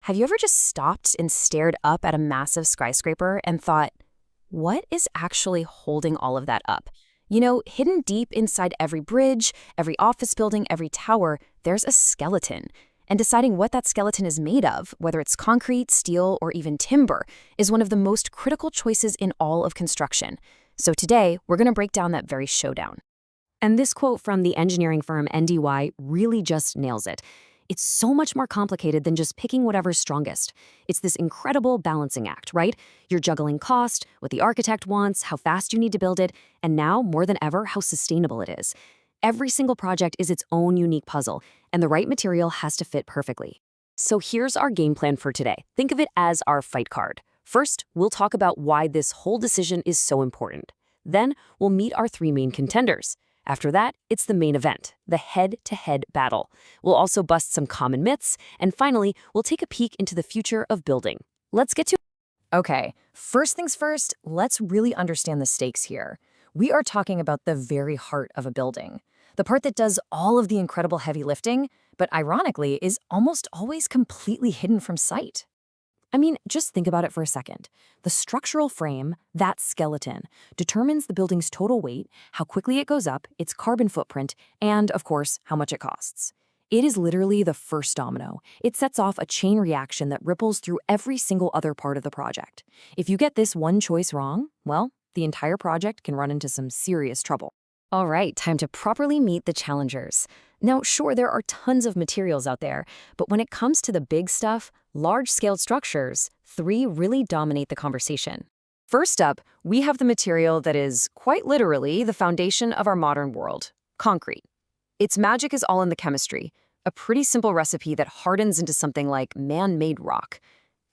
Have you ever just stopped and stared up at a massive skyscraper and thought, what is actually holding all of that up? Hidden deep inside every bridge, every office building, every tower, there's a skeleton. And deciding what that skeleton is made of, whether it's concrete, steel, or even timber, is one of the most critical choices in all of construction. So today, we're going to break down that very showdown. And this quote from the engineering firm NDY really just nails it. It's so much more complicated than just picking whatever's strongest. It's this incredible balancing act, right? You're juggling cost, what the architect wants, how fast you need to build it, and now, more than ever, how sustainable it is. Every single project is its own unique puzzle, and the right material has to fit perfectly. So here's our game plan for today. Think of it as our fight card. First, we'll talk about why this whole decision is so important. Then, we'll meet our three main contenders. After that, it's the main event, the head-to-head battle. We'll also bust some common myths, and finally, we'll take a peek into the future of building. Let's get to it. Okay, first things first, let's really understand the stakes here. We are talking about the very heart of a building, the part that does all of the incredible heavy lifting, but ironically is almost always completely hidden from sight. I mean, just think about it for a second. The structural frame, that skeleton, determines the building's total weight, how quickly it goes up, its carbon footprint, and, of course, how much it costs. It is literally the first domino. It sets off a chain reaction that ripples through every single other part of the project. If you get this one choice wrong, well, the entire project can run into some serious trouble. All right, time to properly meet the challengers. Now, sure, there are tons of materials out there, but when it comes to the big stuff, large-scale structures, three really dominate the conversation. First up, we have the material that is, quite literally, the foundation of our modern world, concrete. Its magic is all in the chemistry, a pretty simple recipe that hardens into something like man-made rock.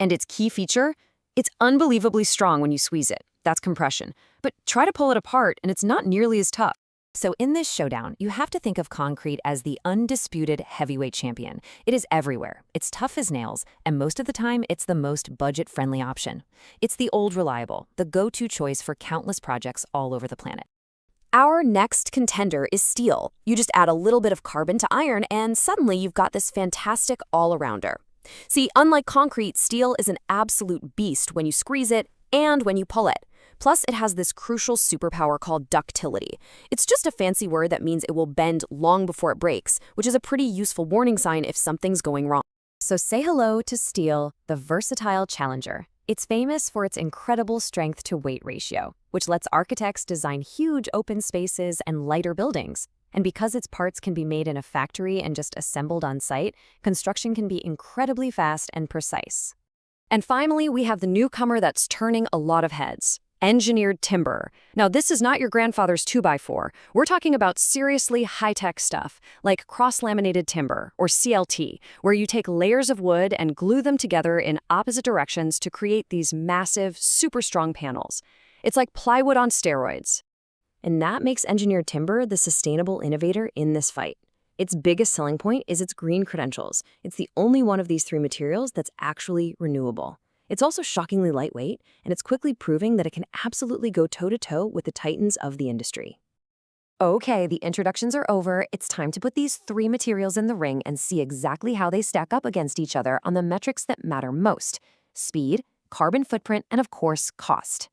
And its key feature? It's unbelievably strong when you squeeze it. That's compression. But try to pull it apart, and it's not nearly as tough. So in this showdown, you have to think of concrete as the undisputed heavyweight champion. It is everywhere, it's tough as nails, and most of the time, it's the most budget-friendly option. It's the old reliable, the go-to choice for countless projects all over the planet. Our next contender is steel. You just add a little bit of carbon to iron, and suddenly you've got this fantastic all-arounder. See, unlike concrete, steel is an absolute beast when you squeeze it and when you pull it. Plus, it has this crucial superpower called ductility. It's just a fancy word that means it will bend long before it breaks, which is a pretty useful warning sign if something's going wrong. So say hello to steel, the versatile challenger. It's famous for its incredible strength-to-weight ratio, which lets architects design huge open spaces and lighter buildings. And because its parts can be made in a factory and just assembled on site, construction can be incredibly fast and precise. And finally, we have the newcomer that's turning a lot of heads. Engineered timber. Now, this is not your grandfather's 2x4. We're talking about seriously high-tech stuff, like cross-laminated timber, or CLT, where you take layers of wood and glue them together in opposite directions to create these massive, super strong panels. It's like plywood on steroids. And that makes engineered timber the sustainable innovator in this fight. Its biggest selling point is its green credentials. It's the only one of these three materials that's actually renewable. It's also shockingly lightweight, and it's quickly proving that it can absolutely go toe-to-toe with the titans of the industry. Okay, the introductions are over. It's time to put these three materials in the ring and see exactly how they stack up against each other on the metrics that matter most: speed, carbon footprint, and of course, cost.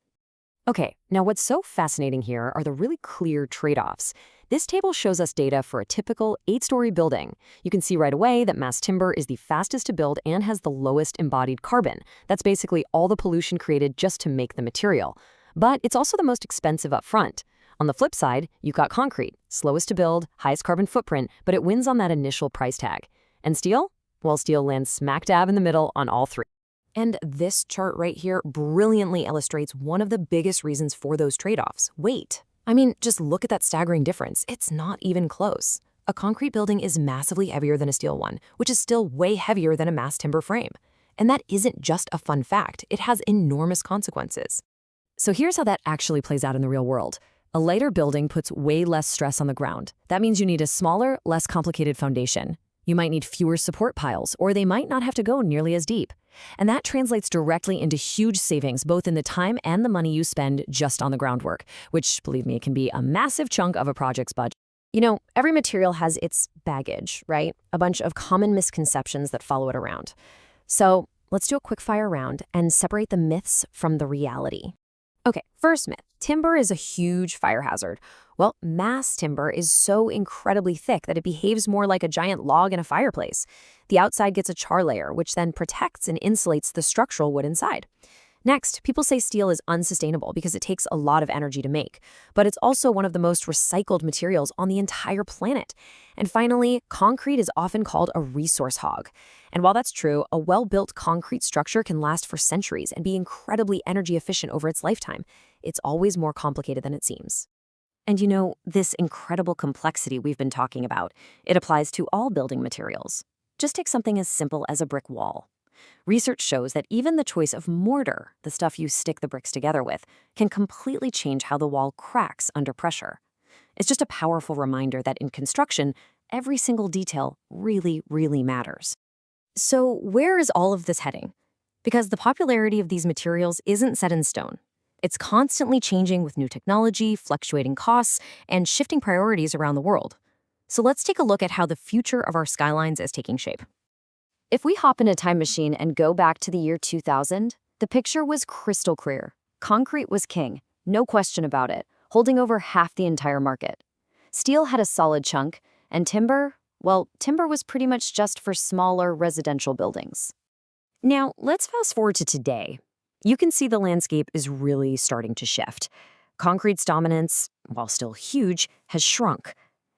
Okay, now what's so fascinating here are the really clear trade-offs. This table shows us data for a typical 8-story building. You can see right away that mass timber is the fastest to build and has the lowest embodied carbon. That's basically all the pollution created just to make the material. But it's also the most expensive up front. On the flip side, you've got concrete, slowest to build, highest carbon footprint, but it wins on that initial price tag. And steel? Well, steel lands smack dab in the middle on all three. And this chart right here brilliantly illustrates one of the biggest reasons for those trade-offs: weight. I mean, just look at that staggering difference. It's not even close. A concrete building is massively heavier than a steel one, which is still way heavier than a mass timber frame. And that isn't just a fun fact. It has enormous consequences. So here's how that actually plays out in the real world. A lighter building puts way less stress on the ground. That means you need a smaller, less complicated foundation. You might need fewer support piles, or they might not have to go nearly as deep. And that translates directly into huge savings, both in the time and the money you spend just on the groundwork, which, believe me, can be a massive chunk of a project's budget. Every material has its baggage, right? A bunch of common misconceptions that follow it around. So let's do a quick fire round and separate the myths from the reality. Okay, first myth. Timber is a huge fire hazard. Well, mass timber is so incredibly thick that it behaves more like a giant log in a fireplace. The outside gets a char layer, which then protects and insulates the structural wood inside. Next, people say steel is unsustainable because it takes a lot of energy to make, but it's also one of the most recycled materials on the entire planet. And finally, concrete is often called a resource hog. And while that's true, a well-built concrete structure can last for centuries and be incredibly energy efficient over its lifetime. It's always more complicated than it seems. And you know, this incredible complexity we've been talking about, it applies to all building materials. Just take something as simple as a brick wall. Research shows that even the choice of mortar, the stuff you stick the bricks together with, can completely change how the wall cracks under pressure. It's just a powerful reminder that in construction, every single detail really, really matters. So where is all of this heading? Because the popularity of these materials isn't set in stone. It's constantly changing with new technology, fluctuating costs, and shifting priorities around the world. So let's take a look at how the future of our skylines is taking shape. If we hop in a time machine and go back to the year 2000, the picture was crystal clear. Concrete was king, no question about it, holding over half the entire market. Steel had a solid chunk, and timber, well, timber was pretty much just for smaller residential buildings. Now, let's fast forward to today. You can see the landscape is really starting to shift. Concrete's dominance, while still huge, has shrunk.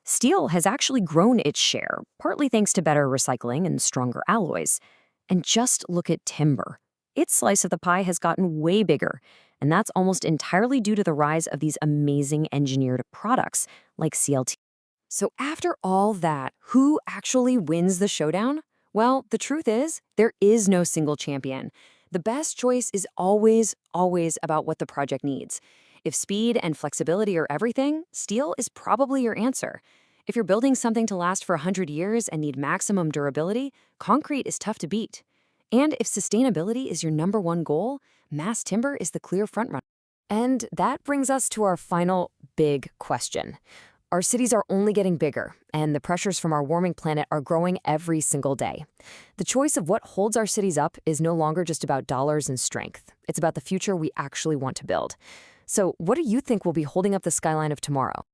Steel has actually grown its share, partly thanks to better recycling and stronger alloys. And just look at timber. Its slice of the pie has gotten way bigger, and that's almost entirely due to the rise of these amazing engineered products like CLT. So after all that, who actually wins the showdown? Well, the truth is, there is no single champion. The best choice is always, always about what the project needs. If speed and flexibility are everything, steel is probably your answer. If you're building something to last for 100 years and need maximum durability, concrete is tough to beat. And if sustainability is your #1 goal, mass timber is the clear frontrunner. And that brings us to our final big question. Our cities are only getting bigger, and the pressures from our warming planet are growing every single day. The choice of what holds our cities up is no longer just about dollars and strength. It's about the future we actually want to build. So what do you think will be holding up the skyline of tomorrow?